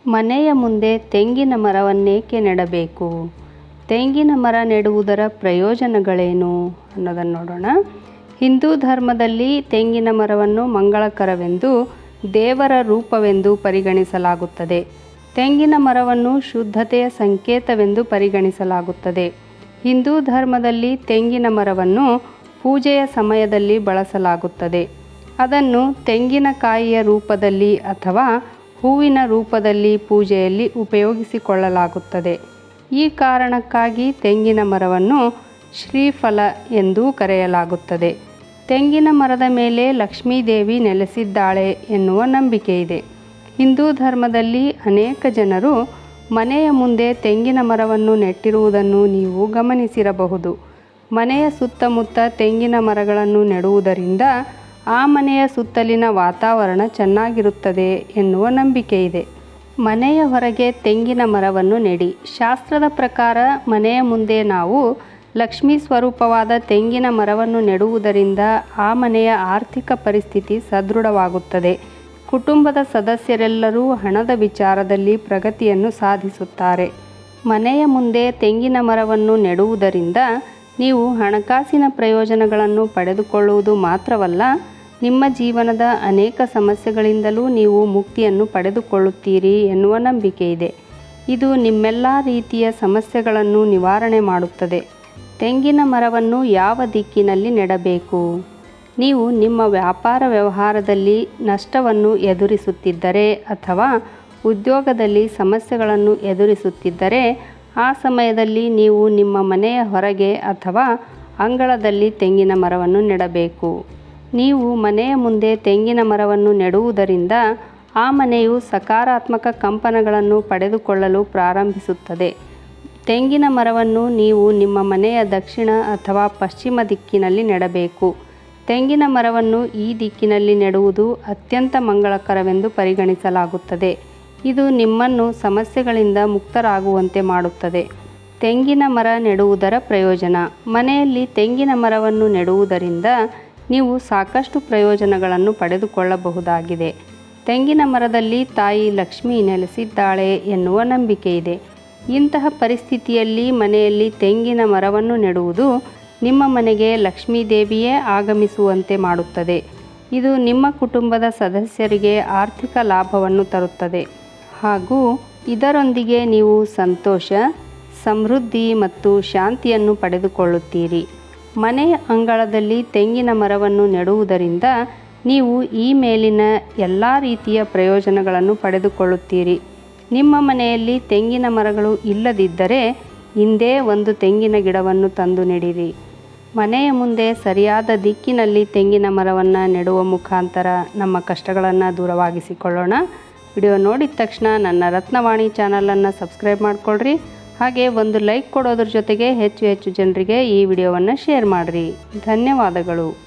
ಮನೆಯ ಮುಂದೆ ತೆಂಗಿನ ಮರವನ್ನೇಕೆ ನೆಡಬೇಕು? ತೆಂಗಿನ ಮರ ನೆಡುವುದರ ಪ್ರಯೋಜನಗಳೇನು ಅನ್ನೋದನ್ನು ನೋಡೋಣ. ಹಿಂದೂ ಧರ್ಮದಲ್ಲಿ ತೆಂಗಿನ ಮರವನ್ನು ಮಂಗಳಕರವೆಂದು, ದೇವರ ರೂಪವೆಂದು ಪರಿಗಣಿಸಲಾಗುತ್ತದೆ. ತೆಂಗಿನ ಮರವನ್ನು ಶುದ್ಧತೆಯ ಸಂಕೇತವೆಂದು ಪರಿಗಣಿಸಲಾಗುತ್ತದೆ. ಹಿಂದೂ ಧರ್ಮದಲ್ಲಿ ತೆಂಗಿನ ಮರವನ್ನು ಪೂಜೆಯ ಸಮಯದಲ್ಲಿ ಬಳಸಲಾಗುತ್ತದೆ. ಅದನ್ನು ತೆಂಗಿನಕಾಯಿಯ ರೂಪದಲ್ಲಿ ಅಥವಾ ಹೂವಿನ ರೂಪದಲ್ಲಿ ಪೂಜೆಯಲ್ಲಿ ಉಪಯೋಗಿಸಿಕೊಳ್ಳಲಾಗುತ್ತದೆ. ಈ ಕಾರಣಕ್ಕಾಗಿ ತೆಂಗಿನ ಮರವನ್ನು ಶ್ರೀಫಲ ಎಂದೂ ಕರೆಯಲಾಗುತ್ತದೆ. ತೆಂಗಿನ ಮರದ ಮೇಲೆ ಲಕ್ಷ್ಮೀದೇವಿ ನೆಲೆಸಿದ್ದಾಳೆ ಎನ್ನುವ ನಂಬಿಕೆ ಇದೆ. ಹಿಂದೂ ಧರ್ಮದಲ್ಲಿ ಅನೇಕ ಜನರು ಮನೆಯ ಮುಂದೆ ತೆಂಗಿನ ಮರವನ್ನು ನೆಟ್ಟಿರುವುದನ್ನು ನೀವು ಗಮನಿಸಿರಬಹುದು. ಮನೆಯ ಸುತ್ತಮುತ್ತ ತೆಂಗಿನ ಮರಗಳನ್ನು ನೆಡುವುದರಿಂದ ಆ ಮನೆಯ ಸುತ್ತಲಿನ ವಾತಾವರಣ ಚೆನ್ನಾಗಿರುತ್ತದೆ ಎನ್ನುವ ನಂಬಿಕೆ ಇದೆ. ಮನೆಯ ಹೊರಗೆ ತೆಂಗಿನ ಮರವನ್ನು ನೆಡಿ. ಶಾಸ್ತ್ರದ ಪ್ರಕಾರ ಮನೆಯ ಮುಂದೆ ನಾವು ಲಕ್ಷ್ಮೀ ಸ್ವರೂಪವಾದ ತೆಂಗಿನ ಮರವನ್ನು ನೆಡುವುದರಿಂದ ಆ ಮನೆಯ ಆರ್ಥಿಕ ಪರಿಸ್ಥಿತಿ ಸದೃಢವಾಗುತ್ತದೆ. ಕುಟುಂಬದ ಸದಸ್ಯರೆಲ್ಲರೂ ಹಣದ ವಿಚಾರದಲ್ಲಿ ಪ್ರಗತಿಯನ್ನು ಸಾಧಿಸುತ್ತಾರೆ. ಮನೆಯ ಮುಂದೆ ತೆಂಗಿನ ಮರವನ್ನು ನೆಡುವುದರಿಂದ ನೀವು ಹಣಕಾಸಿನ ಪ್ರಯೋಜನಗಳನ್ನು ಪಡೆದುಕೊಳ್ಳುವುದು ಮಾತ್ರವಲ್ಲ, ನಿಮ್ಮ ಜೀವನದ ಅನೇಕ ಸಮಸ್ಯೆಗಳಿಂದಲೂ ನೀವು ಮುಕ್ತಿಯನ್ನು ಪಡೆದುಕೊಳ್ಳುತ್ತೀರಿ ಎನ್ನುವ ನಂಬಿಕೆ ಇದೆ. ಇದು ನಿಮ್ಮೆಲ್ಲ ರೀತಿಯ ಸಮಸ್ಯೆಗಳನ್ನು ನಿವಾರಣೆ ಮಾಡುತ್ತದೆ. ತೆಂಗಿನ ಮರವನ್ನು ಯಾವ ದಿಕ್ಕಿನಲ್ಲಿ ನೆಡಬೇಕು? ನೀವು ನಿಮ್ಮ ವ್ಯಾಪಾರ ವ್ಯವಹಾರದಲ್ಲಿ ನಷ್ಟವನ್ನು ಎದುರಿಸುತ್ತಿದ್ದರೆ ಅಥವಾ ಉದ್ಯೋಗದಲ್ಲಿ ಸಮಸ್ಯೆಗಳನ್ನು ಎದುರಿಸುತ್ತಿದ್ದರೆ ಆ ಸಮಯದಲ್ಲಿ ನೀವು ನಿಮ್ಮ ಮನೆಯ ಹೊರಗೆ ಅಥವಾ ಅಂಗಳದಲ್ಲಿ ತೆಂಗಿನ ಮರವನ್ನು ನೆಡಬೇಕು. ನೀವು ಮನೆಯ ಮುಂದೆ ತೆಂಗಿನ ಮರವನ್ನು ನೆಡುವುದರಿಂದ ಆ ಮನೆಯು ಸಕಾರಾತ್ಮಕ ಕಂಪನಗಳನ್ನು ಪಡೆದುಕೊಳ್ಳಲು ಪ್ರಾರಂಭಿಸುತ್ತದೆ. ತೆಂಗಿನ ಮರವನ್ನು ನೀವು ನಿಮ್ಮ ಮನೆಯ ದಕ್ಷಿಣ ಅಥವಾ ಪಶ್ಚಿಮ ದಿಕ್ಕಿನಲ್ಲಿ ನೆಡಬೇಕು. ತೆಂಗಿನ ಮರವನ್ನು ಈ ದಿಕ್ಕಿನಲ್ಲಿ ನೆಡುವುದು ಅತ್ಯಂತ ಮಂಗಳಕರವೆಂದು ಪರಿಗಣಿಸಲಾಗುತ್ತದೆ. ಇದು ನಿಮ್ಮನ್ನು ಸಮಸ್ಯೆಗಳಿಂದ ಮುಕ್ತರಾಗುವಂತೆ ಮಾಡುತ್ತದೆ. ತೆಂಗಿನ ಮರ ನೆಡುವುದರ ಪ್ರಯೋಜನ. ಮನೆಯಲ್ಲಿ ತೆಂಗಿನ ಮರವನ್ನು ನೆಡುವುದರಿಂದ ನೀವು ಸಾಕಷ್ಟು ಪ್ರಯೋಜನಗಳನ್ನು ಪಡೆದುಕೊಳ್ಳಬಹುದಾಗಿದೆ. ತೆಂಗಿನ ಮರದಲ್ಲಿ ತಾಯಿ ಲಕ್ಷ್ಮಿ ನೆಲೆಸಿದ್ದಾಳೆ ಎನ್ನುವ ನಂಬಿಕೆ ಇದೆ. ಇಂತಹ ಪರಿಸ್ಥಿತಿಯಲ್ಲಿ ಮನೆಯಲ್ಲಿ ತೆಂಗಿನ ಮರವನ್ನು ನೆಡುವುದು ನಿಮ್ಮ ಮನೆಗೆ ಲಕ್ಷ್ಮೀದೇವಿಯೇ ಆಗಮಿಸುವಂತೆ ಮಾಡುತ್ತದೆ. ಇದು ನಿಮ್ಮ ಕುಟುಂಬದ ಸದಸ್ಯರಿಗೆ ಆರ್ಥಿಕ ಲಾಭವನ್ನು ತರುತ್ತದೆ ಹಾಗೂ ಇದರೊಂದಿಗೆ ನೀವು ಸಂತೋಷ, ಸಮೃದ್ಧಿ ಮತ್ತು ಶಾಂತಿಯನ್ನು ಪಡೆದುಕೊಳ್ಳುತ್ತೀರಿ. ಮನೆಯ ಅಂಗಳದಲ್ಲಿ ತೆಂಗಿನ ಮರವನ್ನು ನೆಡುವುದರಿಂದ ನೀವು ಈ ಮೇಲಿನ ಎಲ್ಲ ರೀತಿಯ ಪ್ರಯೋಜನಗಳನ್ನು ಪಡೆದುಕೊಳ್ಳುತ್ತೀರಿ. ನಿಮ್ಮ ಮನೆಯಲ್ಲಿ ತೆಂಗಿನ ಮರಗಳು ಇಲ್ಲದಿದ್ದರೆ ಹಿಂದೆ ಒಂದು ತೆಂಗಿನ ಗಿಡವನ್ನು ತಂದು ನೆಡಿರಿ. ಮನೆಯ ಮುಂದೆ ಸರಿಯಾದ ದಿಕ್ಕಿನಲ್ಲಿ ತೆಂಗಿನ ಮರವನ್ನು ನೆಡುವ ಮುಖಾಂತರ ನಮ್ಮ ಕಷ್ಟಗಳನ್ನು ದೂರವಾಗಿಸಿಕೊಳ್ಳೋಣ. ವಿಡಿಯೋ ನೋಡಿದ ತಕ್ಷಣ ನನ್ನ ರತ್ನವಾಣಿ ಚಾನಲನ್ನು ಸಬ್ಸ್ಕ್ರೈಬ್ ಮಾಡಿಕೊಳ್ಳ್ರಿ. ಹಾಗೆ ಒಂದು ಲೈಕ್ ಕೊಡೋದ್ರ ಜೊತೆಗೆ ಹೆಚ್ಚು ಜನರಿಗೆ ಈ ವಿಡಿಯೋವನ್ನು ಶೇರ್ ಮಾಡಿರಿ. ಧನ್ಯವಾದಗಳು.